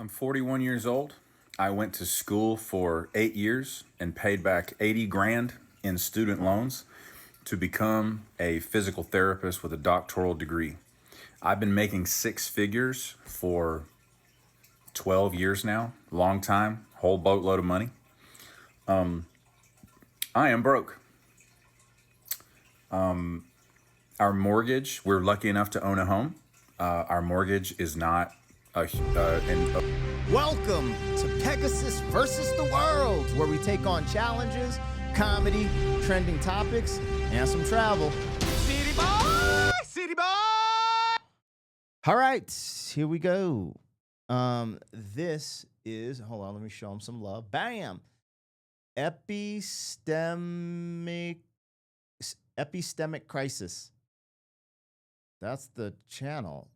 I'm 41 years old. I went to school for 8 years and paid back 80 grand in student loans to become a physical therapist with a doctoral degree. I've been making six figures for 12 years now, long time, whole boatload of money. I am broke. Our mortgage, we're lucky enough to own a home. Our mortgage is not Welcome to Pegasus versus the World, where we take on challenges, comedy, trending topics, and some travel. City boy, city boy. All right, here we go. This is, hold on, let me show them some love. Bam! Epistemic crisis. That's the channel.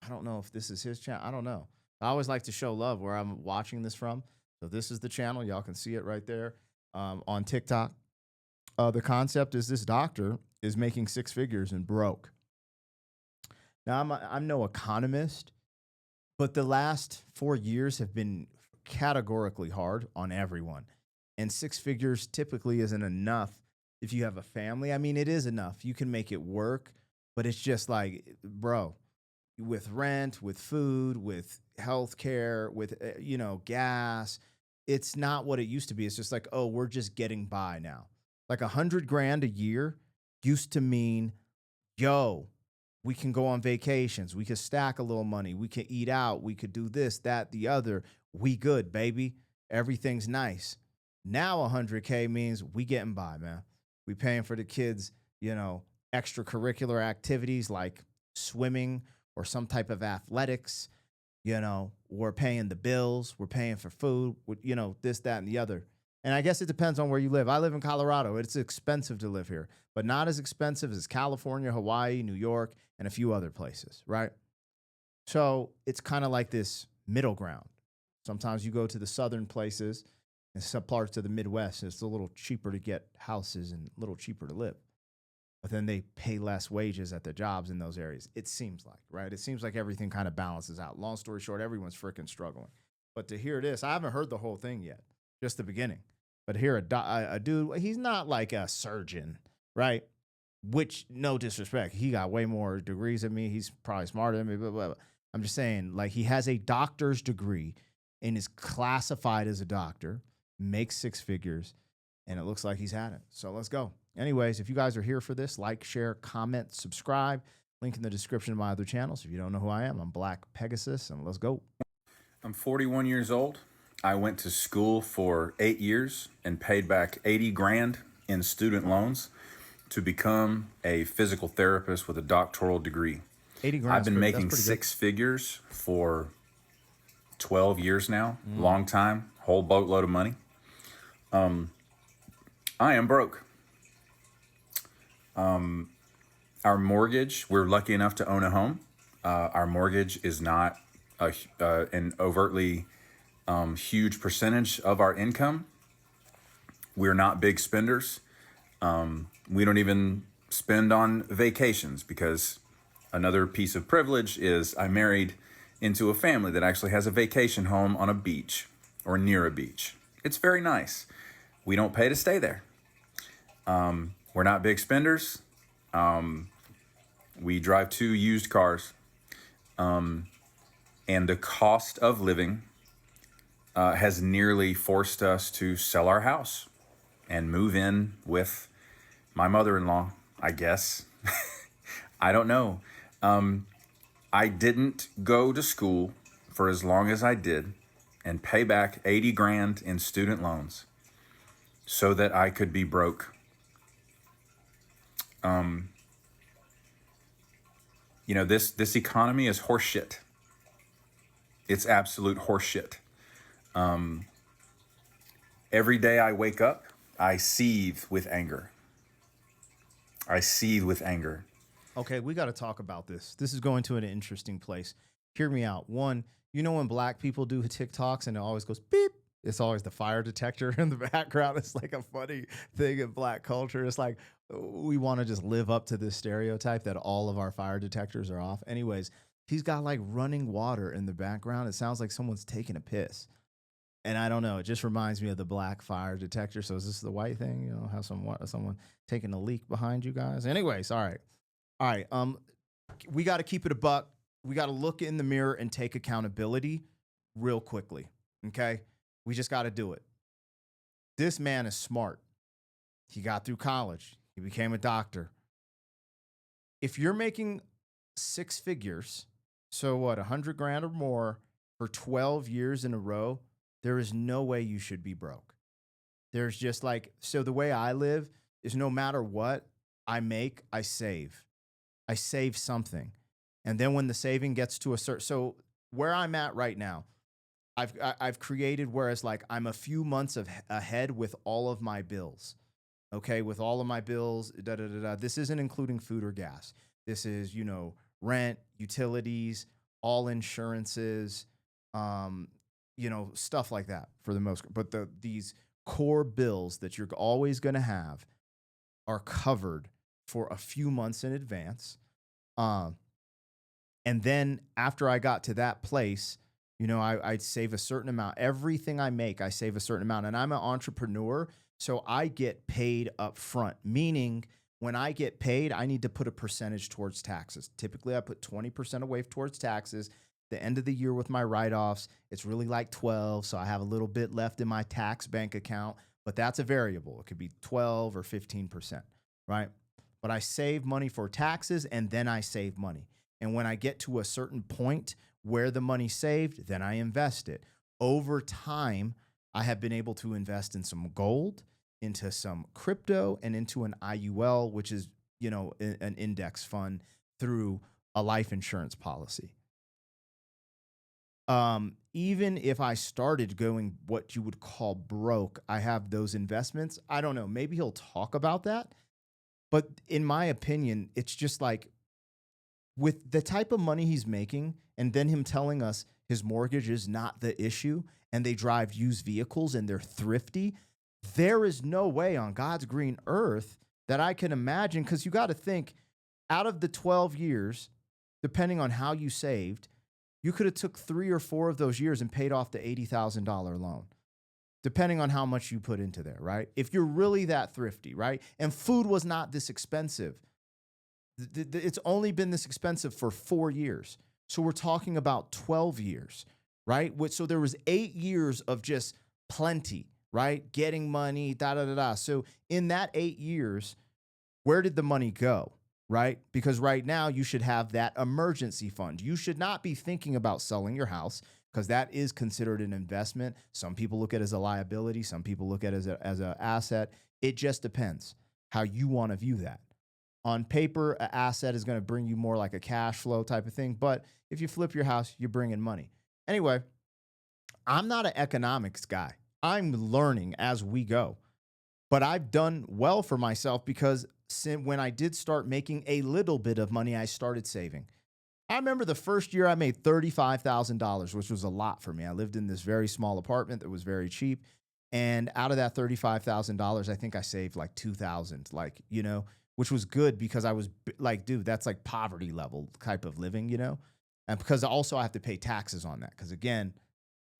I don't know if this is his channel. I don't know. I always like to show love where I'm watching this from. So this is the channel. Y'all can see it right there on TikTok. The concept is this doctor is making six figures and broke. Now, I'm no economist, but the last 4 years have been categorically hard on everyone. And six figures typically isn't enough if you have a family. I mean, it is enough. You can make it work, but it's just like, bro, with rent, with food, with healthcare, with gas, it's not what it used to be. It's just like, oh, we're just getting by now. Like 100 grand a year used to mean, yo, we can go on vacations, we could stack a little money, we could eat out, we could do this, that, the other. We good, baby. Everything's nice. Now 100K means we getting by, man. We paying for the kids, extracurricular activities like swimming or some type of athletics. We're paying the bills, we're paying for food, this, that, and the other. And I guess it depends on where you live. I live in Colorado. It's expensive to live here, but not as expensive as California, Hawaii, New York, and a few other places, right? So it's kind of like this middle ground. Sometimes you go to the southern places and some parts of the Midwest, and it's a little cheaper to get houses and a little cheaper to live. But then they pay less wages at the jobs in those areas. It seems like, right? It seems like everything kind of balances out. Long story short, everyone's freaking struggling. But to hear this, I haven't heard the whole thing yet, just the beginning. But to hear a dude, he's not like a surgeon, right? Which, no disrespect, he got way more degrees than me. He's probably smarter than me, blah, blah, blah. I'm just saying, like, he has a doctor's degree and is classified as a doctor, makes six figures, and it looks like he's had it. So let's go. Anyways, if you guys are here for this, like, share, comment, subscribe. Link in the description of my other channels. If you don't know who I am, I'm Black Pegasus, and let's go. I'm 41 years old. I went to school for 8 years and paid back 80 grand in student loans to become a physical therapist with a doctoral degree. 80 grand. I've been making six figures for 12 years now, long time, whole boatload of money. I am broke. Our mortgage, we're lucky enough to own a home. Our mortgage is not an overtly huge percentage of our income. We're not big spenders. We don't even spend on vacations because another piece of privilege is I married into a family that actually has a vacation home on a beach or near a beach. It's very nice. We don't pay to stay there. We're not big spenders. We drive 2 used cars. And the cost of living has nearly forced us to sell our house and move in with my mother-in-law, I guess. I don't know. I didn't go to school for as long as I did and pay back 80 grand in student loans so that I could be broke. This economy is horseshit. It's absolute horseshit. Every day I wake up, I seethe with anger. Okay, we got to talk about this. This is going to an interesting place. Hear me out. One, when black people do TikToks and it always goes beep, it's always the fire detector in the background. It's like a funny thing in black culture. It's like we want to just live up to this stereotype that all of our fire detectors are off. Anyways, He's got like running water in the background. It sounds like someone's taking a piss. And I don't know. It just reminds me of the black fire detector. So is this the white thing? You know, have someone taking a leak behind you guys? Anyways, all right. All right. We got to keep it a buck. We got to look in the mirror and take accountability real quickly. Okay? We just got to do it. This man is smart. He got through college. He became a doctor. If you're making six figures, so what, 100 grand or more for 12 years in a row, there is no way you should be broke. There's just like, so the way I live is no matter what I make, I save. I save something. And then when the saving gets to a certain, so where I'm at right now, I've created whereas like I'm a few months ahead with all of my bills. Okay, with all of my bills, This isn't including food or gas. This is, rent, utilities, all insurances, stuff like that for the most. But these core bills that you're always going to have are covered for a few months in advance. And then after I got to that place, I'd save a certain amount. Everything I make, I save a certain amount. And I'm an entrepreneur, so I get paid up front, meaning when I get paid, I need to put a percentage towards taxes. Typically, I put 20% away towards taxes. The end of the year with my write-offs, it's really like 12, so I have a little bit left in my tax bank account, but that's a variable. It could be 12 or 15%, right? But I save money for taxes, and then I save money. And when I get to a certain point where the money's saved, then I invest it. Over time, I have been able to invest in some gold, into some crypto, and into an IUL, which is, an index fund through a life insurance policy. Even if I started going what you would call broke, I have those investments. I don't know. Maybe he'll talk about that. But in my opinion, it's just like with the type of money he's making and then him telling us his mortgage is not the issue and they drive used vehicles and they're thrifty, there is no way on God's green earth that I can imagine, because you got to think out of the 12 years, depending on how you saved, you could have took 3 or 4 of those years and paid off the $80,000 loan, depending on how much you put into there, right? If you're really that thrifty, right? And food was not this expensive. It's only been this expensive for 4 years. So we're talking about 12 years, right? So there was 8 years of just plenty, right? Getting money, So in that 8 years, where did the money go, right? Because right now you should have that emergency fund. You should not be thinking about selling your house because that is considered an investment. Some people look at it as a liability. Some people look at it as an asset. It just depends how you want to view that. On paper, an asset is going to bring you more like a cash flow type of thing. But if you flip your house, you're bringing money. Anyway, I'm not an economics guy. I'm learning as we go. But I've done well for myself because when I did start making a little bit of money, I started saving. I remember the first year I made $35,000, which was a lot for me. I lived in this very small apartment that was very cheap. And out of that $35,000, I think I saved like $2,000, which was good because I was like, dude, that's like poverty level type of living, And because also I have to pay taxes on that. Because again,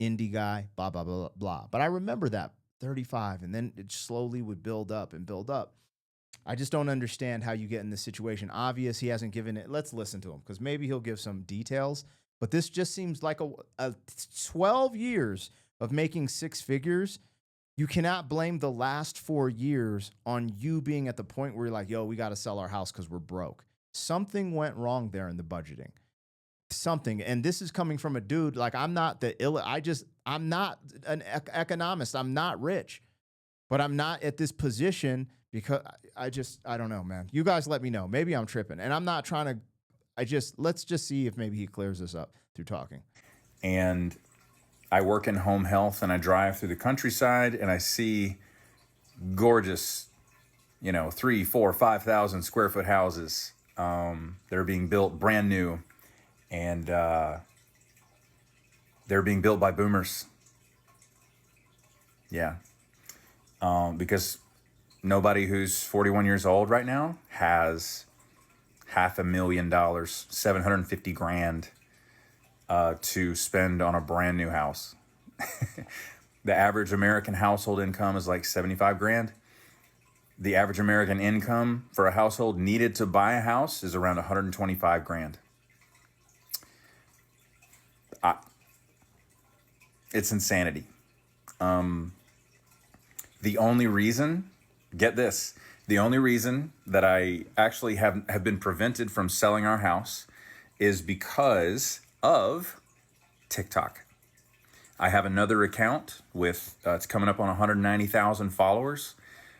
indie guy, blah, blah, blah, blah. But I remember that 35, and then it slowly would build up and build up. I just don't understand how you get in this situation. Obvious, he hasn't given it. Let's listen to him because maybe he'll give some details. But this just seems like a 12 years of making 6 figures. You cannot blame the last 4 years on you being at the point where you're like, yo, we got to sell our house because we're broke. Something went wrong there in the budgeting. Something. And this is coming from a dude. Like, I'm not I'm not an economist. I'm not rich, but I'm not at this position because I don't know, man. You guys let me know. Maybe I'm tripping and I'm not trying to, let's just see if maybe he clears this up through talking. And I work in home health and I drive through the countryside and I see gorgeous, 3, 4, 5,000 square foot houses that are being built brand new. And they're being built by boomers. Yeah. Because nobody who's 41 years old right now has $500,000, $750,000 to spend on a brand new house. The average American household income is like 75 grand. The average American income for a household needed to buy a house is around 125 grand. It's insanity. The only reason, get this, the only reason that I actually have been prevented from selling our house is because of TikTok. I have another account with, it's coming up on 190,000 followers.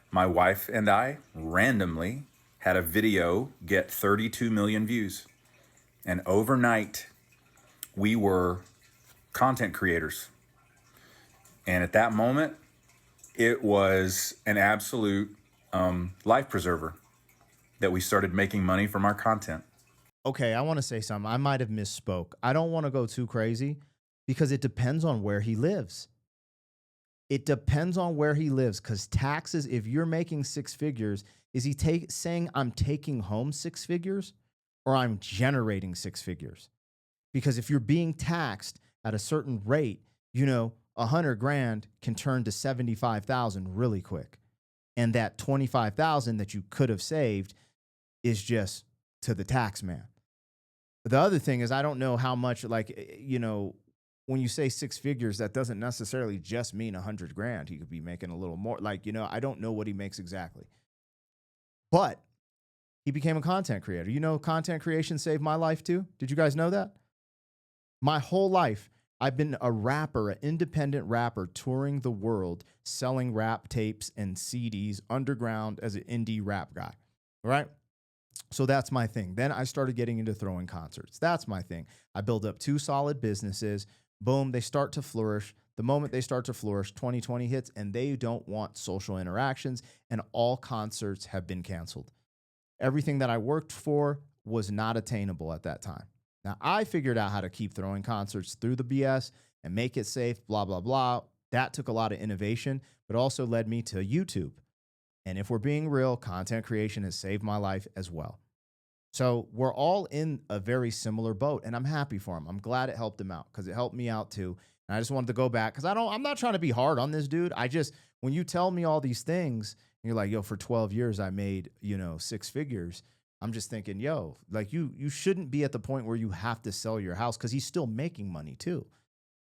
My wife and I randomly had a video get 32 million views. And overnight, we were content creators. And at that moment, it was an absolute life preserver that we started making money from our content. Okay, I want to say something. I might have misspoke. I don't want to go too crazy because it depends on where he lives. It depends on where he lives because taxes, if you're making six figures, is he saying I'm taking home six figures or I'm generating six figures? Because if you're being taxed at a certain rate, 100 grand can turn to 75,000 really quick. And that 25,000 that you could have saved is just to the tax man. The other thing is, I don't know how much, when you say six figures, that doesn't necessarily just mean 100 grand. He could be making a little more. I don't know what he makes exactly. But he became a content creator. Content creation saved my life too. Did you guys know that? My whole life, I've been a rapper, an independent rapper touring the world, selling rap tapes and CDs underground as an indie rap guy, right? So that's my thing. Then I started getting into throwing concerts. That's my thing. I build up two solid businesses. Boom, they start to flourish. The moment they start to flourish, 2020 hits and they don't want social interactions and all concerts have been canceled. Everything that I worked for was not attainable at that time. Now, I figured out how to keep throwing concerts through the BS and make it safe, blah, blah, blah. That took a lot of innovation, but also led me to YouTube. And if we're being real, content creation has saved my life as well. So we're all in a very similar boat, and I'm happy for him. I'm glad it helped him out because it helped me out too. And I just wanted to go back because I'm not trying to be hard on this dude. When you tell me all these things, and you're like, yo, for 12 years, I made, six figures. I'm just thinking, yo, like you shouldn't be at the point where you have to sell your house because he's still making money too.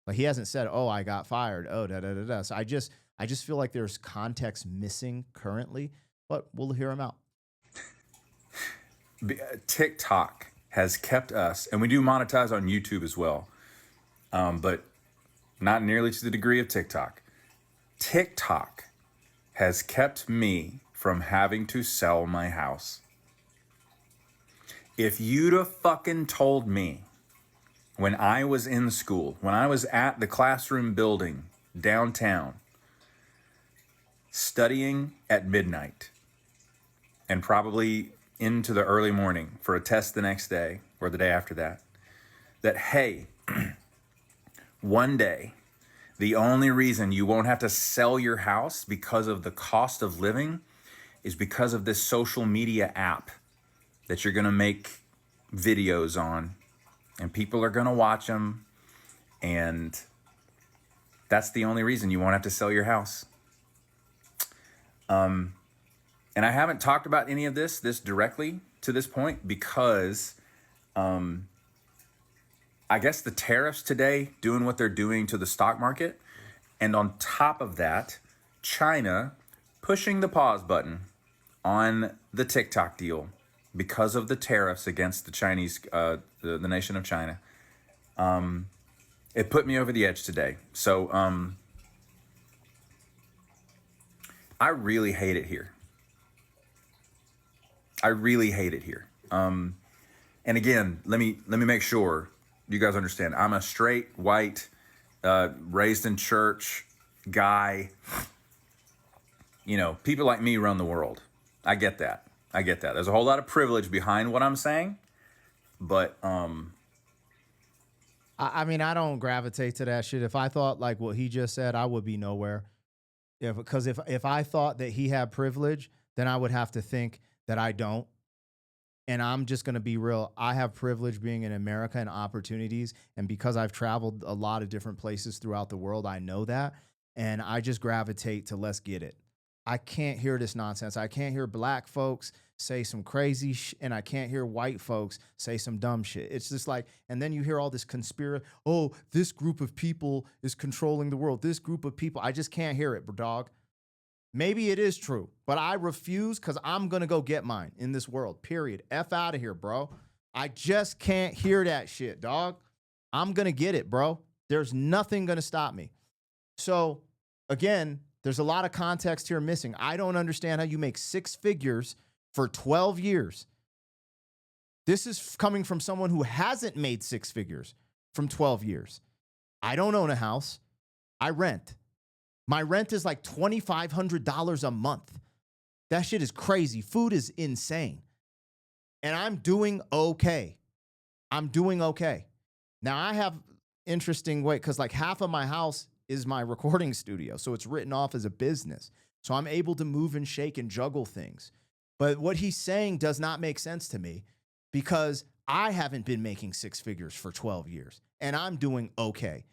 Like he hasn't said, oh, I got fired. Oh, da da da da. So I just feel like there's context missing currently, but we'll hear him out. TikTok has kept us, and we do monetize on YouTube as well, but not nearly to the degree of TikTok. TikTok has kept me from having to sell my house. If you'd have fucking told me when I was in school, when I was at the classroom building downtown, studying at midnight and probably into the early morning for a test the next day or the day after that, hey, one day, the only reason you won't have to sell your house because of the cost of living is because of this social media app that you're going to make videos on and people are going to watch them. And that's the only reason you won't have to sell your house. And I haven't talked about any of this directly to this point because I guess the tariffs today doing what they're doing to the stock market. And on top of that, China pushing the pause button on the TikTok deal because of the tariffs against the Chinese, the nation of China. It put me over the edge today. So I really hate it here. I really hate it here. And again, let me make sure you guys understand. I'm a straight, white, raised in church guy. People like me run the world. I get that. There's a whole lot of privilege behind what I'm saying, but I mean, I don't gravitate to that shit. If I thought like what he just said, I would be nowhere. Yeah, because if I thought that he had privilege, then I would have to think that I don't. And I'm just going to be real. I have privilege being in America and opportunities. And because I've traveled a lot of different places throughout the world, I know that. And I just gravitate to let's get it. I can't hear this nonsense. I can't hear black folks say some crazy shit, and I can't hear white folks say some dumb shit. It's just like, and then you hear all this conspiracy. Oh, this group of people is controlling the world. This group of people. I just can't hear it, dog. Maybe it is true, but I refuse because I'm going to go get mine in this world, period. F out of here, bro. I just can't hear that shit, dog. I'm going to get it, bro. There's nothing going to stop me. So, again, there's a lot of context here missing. I don't understand how you make 6 figures for 12 years. This is coming from someone who hasn't made 6 figures from 12 years. I don't own a house. I rent. My rent is like $2,500 a month. That shit is crazy. Food is insane. And I'm doing okay. I'm doing okay. Now I have interesting way because like half of my house is my recording studio. So it's written off as a business. So I'm able to move and shake and juggle things. But what he's saying does not make sense to me because I haven't been making 6 figures for 12 years and I'm doing okay.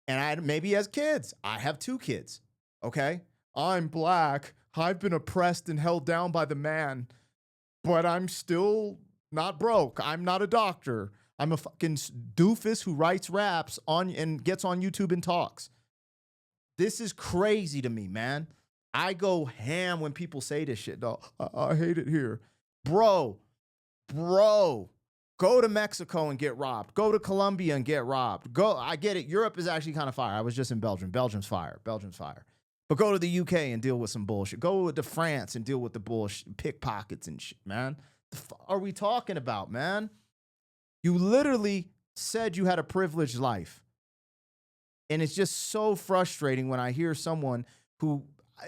And maybe as kids, I have 2 kids, okay? I'm black. I've been oppressed and held down by the man, but I'm still not broke. I'm not a doctor. I'm a fucking doofus who writes raps and gets on YouTube and talks. This is crazy to me, man. I go ham when people say this shit, dog. I hate it here. Bro, go to Mexico and get robbed. Go to Colombia and get robbed. I get it. Europe is actually kind of fire. I was just in Belgium. Belgium's fire. But go to the UK and deal with some bullshit. Go to France and deal with the bullshit, pickpockets and shit, man. The fuck are we talking about, man? You literally said you had a privileged life. And it's just so frustrating when I hear someone who,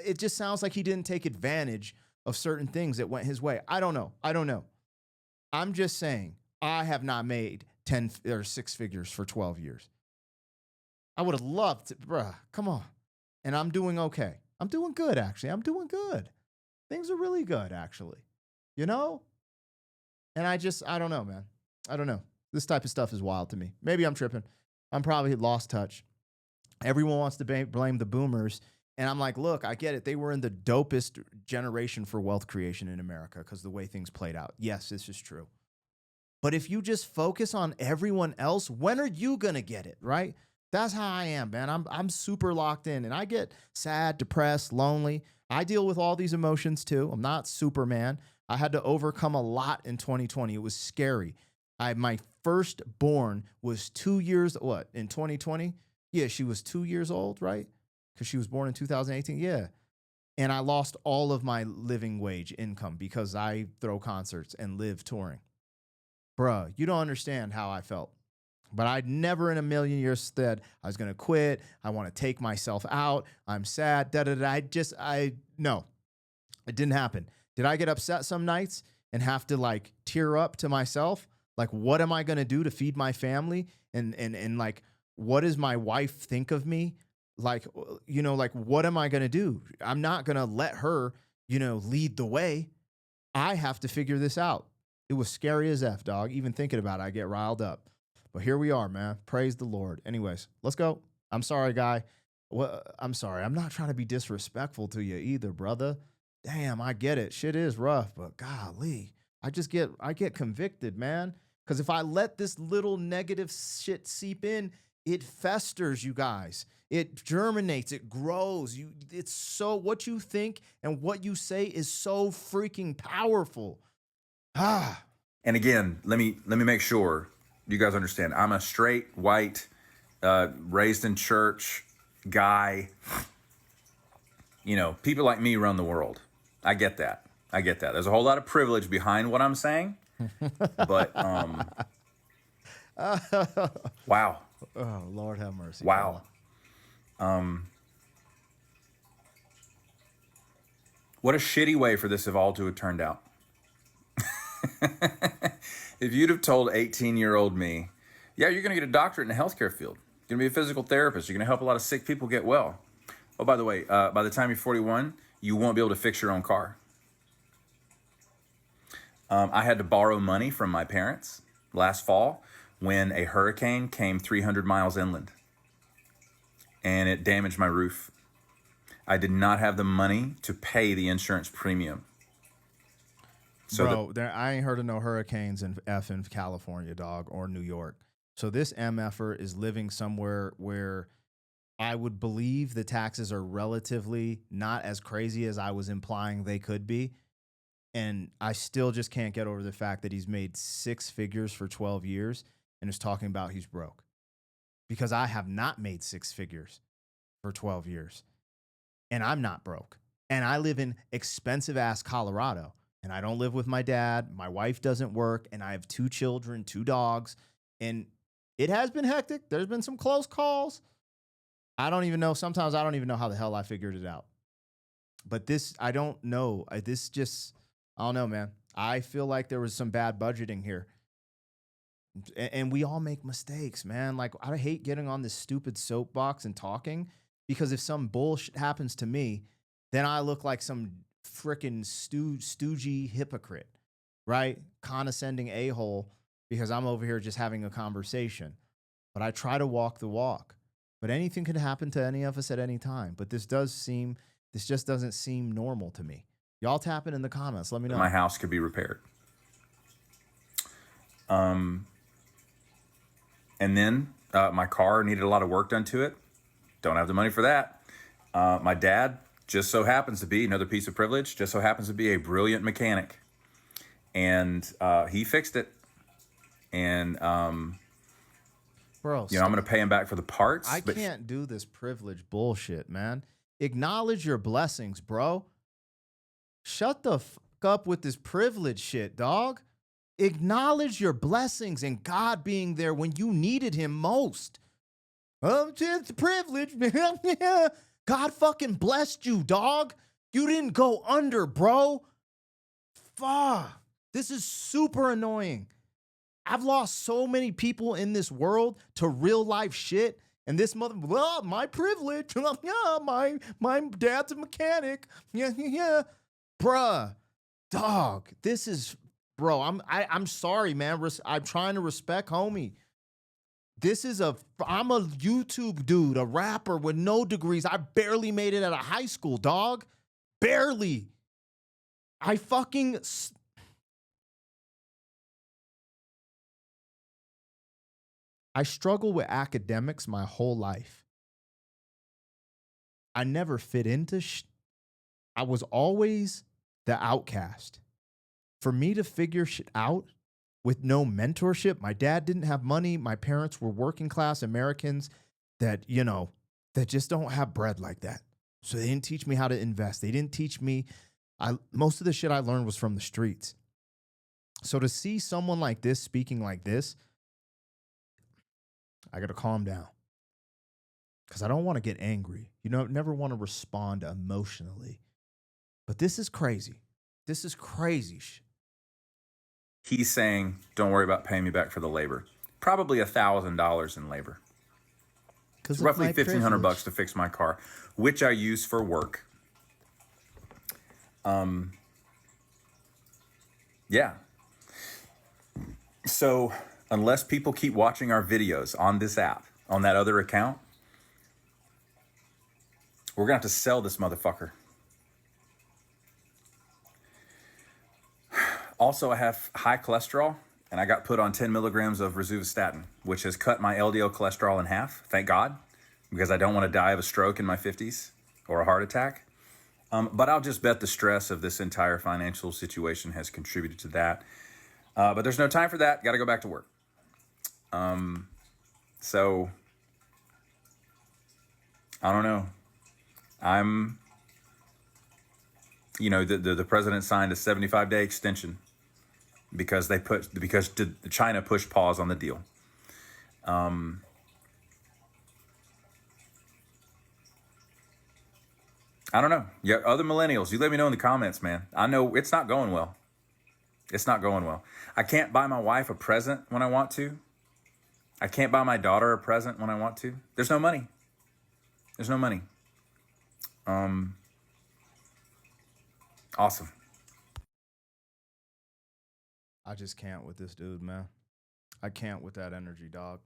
it just sounds like he didn't take advantage of certain things that went his way. I don't know. I'm just saying, I have not made 10 or 6 figures for 12 years. I would have loved to, bruh, come on. And I'm doing okay. I'm doing good, actually. I'm doing good. Things are really good, actually. You know? And I don't know, man. I don't know. This type of stuff is wild to me. Maybe I'm tripping. I'm probably lost touch. Everyone wants to blame the boomers. And I'm like, look, I get it. They were in the dopest generation for wealth creation in America because the way things played out. Yes, this is true. But if you just focus on everyone else, when are you going to get it, right? That's how I am, man. I'm super locked in and I get sad, depressed, lonely. I deal with all these emotions too. I'm not Superman. I had to overcome a lot in 2020. It was scary. My firstborn was 2 years, in 2020? Yeah, she was 2 years old, right? Because she was born in 2018. Yeah. And I lost all of my living wage income because I throw concerts and live touring. Bruh, you don't understand how I felt. But I'd never in a million years said I was going to quit. I want to take myself out. I'm sad. No, it didn't happen. Did I get upset some nights and have to like tear up to myself? Like, what am I going to do to feed my family? And like, what does my wife think of me? Like, what am I going to do? I'm not going to let her, lead the way. I have to figure this out. It was scary as F, dog. Even thinking about it, I get riled up. But here we are, man. Praise the Lord. Anyways, let's go. I'm sorry, guy. I'm sorry. I'm not trying to be disrespectful to you either, brother. Damn, I get it. Shit is rough, but golly, I get convicted, man. Because if I let this little negative shit seep in, it festers, you guys. It germinates, it grows. It's so, what you think and what you say is so freaking powerful. And again, let me make sure you guys understand. I'm a straight, white, raised in church guy. People like me run the world. I get that. There's a whole lot of privilege behind what I'm saying. But, wow. Oh, Lord have mercy. Wow. What a shitty way for this all to have turned out. If you'd have told 18-year-old me, yeah, you're going to get a doctorate in the healthcare field. You're going to be a physical therapist. You're going to help a lot of sick people get well. Oh, by the way, by the time you're 41, you won't be able to fix your own car. I had to borrow money from my parents last fall when a hurricane came 300 miles inland and it damaged my roof. I did not have the money to pay the insurance premium. So Bro, I ain't heard of no hurricanes in effing California, dog, or New York. So this MFer is living somewhere where I would believe the taxes are relatively not as crazy as I was implying they could be. And I still just can't get over the fact that he's made six figures for 12 years and is talking about he's broke. Because I have not made six figures for 12 years. And I'm not broke. And I live in expensive ass Colorado. And I don't live with my dad. My wife doesn't work. And I have two children, two dogs. And it has been hectic. There's been some close calls. I don't even know. Sometimes I don't even know how the hell I figured it out. But this, I don't know. This just, I don't know, man. I feel like there was some bad budgeting here. And we all make mistakes, man. Like, I hate getting on this stupid soapbox and talking because if some bullshit happens to me, then I look like some freaking stoogey hypocrite, right? Condescending a-hole because I'm over here just having a conversation. But I try to walk the walk. But anything could happen to any of us at any time. But this just doesn't seem normal to me. Y'all tap it in the comments. Let me know. my house could be repaired. And then my car needed a lot of work done to it. Don't have the money for that. My dad just so happens to be, another piece of privilege, just so happens to be a brilliant mechanic. And he fixed it. And, Bro, I'm going to pay him back for the parts. I can't do this privilege bullshit, man. Acknowledge your blessings, bro. Shut the fuck up with this privilege shit, dog. Acknowledge your blessings and God being there when you needed him most. It's a privilege, man. God fucking blessed you, dog. You didn't go under, bro. Fuck. This is super annoying. I've lost so many people in this world to real life shit. And this my privilege. Yeah, my dad's a mechanic. Yeah. Bruh, dog, this is, bro, I'm sorry, man. I'm trying to respect homie. I'm a YouTube dude, a rapper with no degrees. I barely made it out of high school, dog. Barely. I struggle with academics my whole life. I never fit into I was always the outcast. For me to figure shit out with no mentorship, my dad didn't have money. My parents were working class Americans that, that just don't have bread like that. So they didn't teach me how to invest. They didn't teach me. Most of the shit I learned was from the streets. So to see someone like this speaking like this, I got to calm down because I don't want to get angry. Never want to respond emotionally. But this is crazy. This is crazy. He's saying, don't worry about paying me back for the labor. Probably $1,000 in labor. It's roughly $1,500 to fix my car, which I use for work. Yeah. So unless people keep watching our videos on this app, on that other account, we're going to have to sell this motherfucker. Also, I have high cholesterol, and I got put on 10 milligrams of rosuvastatin, which has cut my LDL cholesterol in half, thank God, because I don't want to die of a stroke in my 50s or a heart attack. But I'll just bet the stress of this entire financial situation has contributed to that. But there's no time for that. Got to go back to work. So, I don't know. The president signed a 75-day extension because China pushed pause on the deal. I don't know. Yeah, other millennials, you let me know in the comments, man. I know it's not going well. It's not going well. I can't buy my wife a present when I want to. I can't buy my daughter a present when I want to. There's no money. There's no money. Awesome. I just can't with this dude, man. I can't with that energy, dog.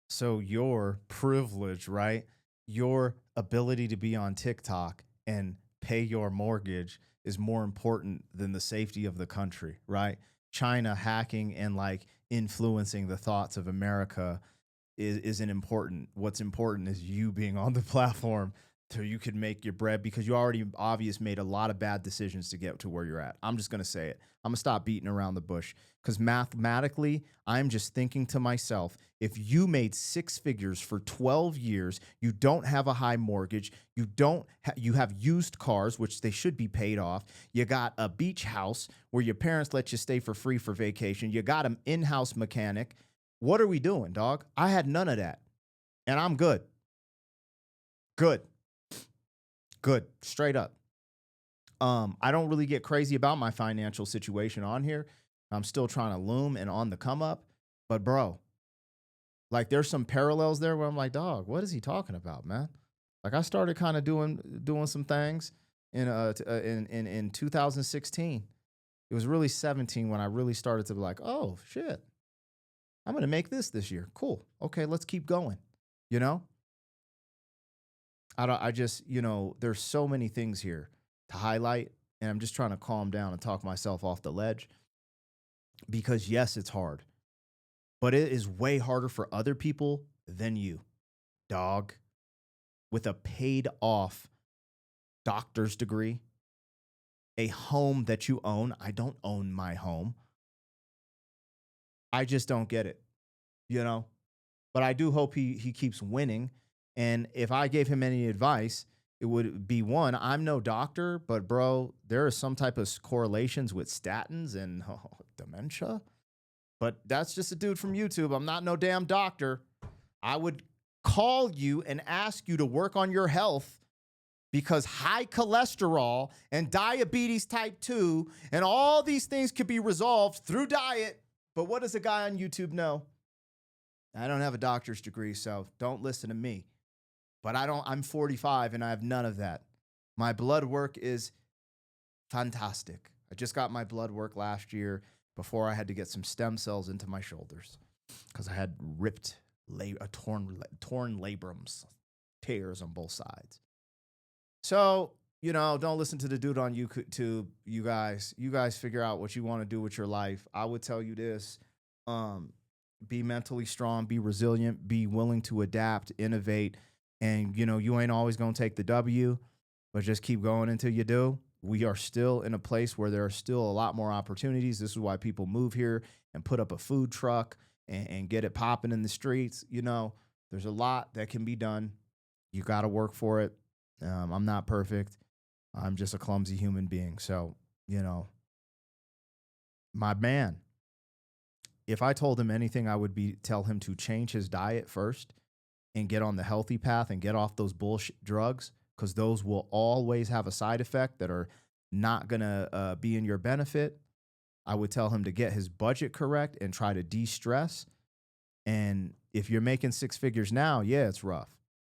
So your privilege, right? Your ability to be on TikTok and pay your mortgage is more important than the safety of the country, right? China hacking and like influencing the thoughts of America isn't important. What's important is you being on the platform so you can make your bread because you already obvious made a lot of bad decisions to get to where you're at. I'm just going to say it. I'm going to stop beating around the bush because mathematically, I'm just thinking to myself, if you made six figures for 12 years, you don't have a high mortgage, you have used cars, which they should be paid off. You got a beach house where your parents let you stay for free for vacation. You got an in-house mechanic. What are we doing, dog? I had none of that. And I'm good. Good. Straight up. I don't really get crazy about my financial situation on here. I'm still trying to loom and on the come up. But bro, like there's some parallels there where I'm like, dog, what is he talking about, man? Like I started kind of doing some things in 2016. It was really 17 when I really started to be like, oh shit, I'm going to make this year. Cool. Okay, let's keep going. You know? I just, there's so many things here to highlight, and I'm just trying to calm down and talk myself off the ledge because yes, it's hard, but it is way harder for other people than you, dog, with a paid off doctor's degree, a home that you own. I don't own my home. I just don't get it, but I do hope he keeps winning. And if I gave him any advice, it would be one, I'm no doctor, but bro, there is some type of correlations with statins and dementia. But that's just a dude from YouTube. I'm not no damn doctor. I would call you and ask you to work on your health because high cholesterol and diabetes type 2 and all these things could be resolved through diet. But what does a guy on YouTube know? I don't have a doctor's degree, so don't listen to me. But I'm 45 and I have none of that. My blood work is fantastic. I just got my blood work last year before I had to get some stem cells into my shoulders because I had torn labrums, tears on both sides. So, don't listen to the dude on YouTube. You guys figure out what you want to do with your life. I would tell you this, be mentally strong, be resilient, be willing to adapt, innovate. And, you ain't always going to take the W, but just keep going until you do. We are still in a place where there are still a lot more opportunities. This is why people move here and put up a food truck and get it popping in the streets. There's a lot that can be done. You got to work for it. I'm not perfect. I'm just a clumsy human being. So, my man, if I told him anything, I would tell him to change his diet first and get on the healthy path and get off those bullshit drugs because those will always have a side effect that are not going to be in your benefit. I would tell him to get his budget correct and try to de-stress. And if you're making six figures now, yeah, it's rough.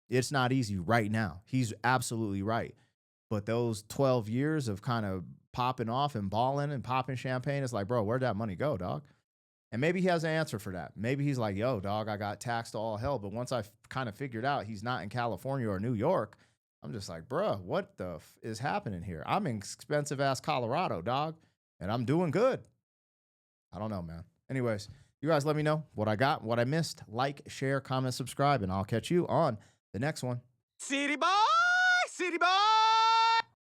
It's not easy right now. He's absolutely right. But those 12 years of kind of popping off and balling and popping champagne, it's like, bro, where'd that money go, dog? And maybe he has an answer for that. Maybe he's like, yo, dog, I got taxed to all hell. But once I kind of figured out he's not in California or New York, I'm just like, bro, what the is happening here? I'm in expensive-ass Colorado, dog, and I'm doing good. I don't know, man. Anyways, you guys let me know what I got, what I missed. Like, share, comment, subscribe, and I'll catch you on the next one. City boy, city boy.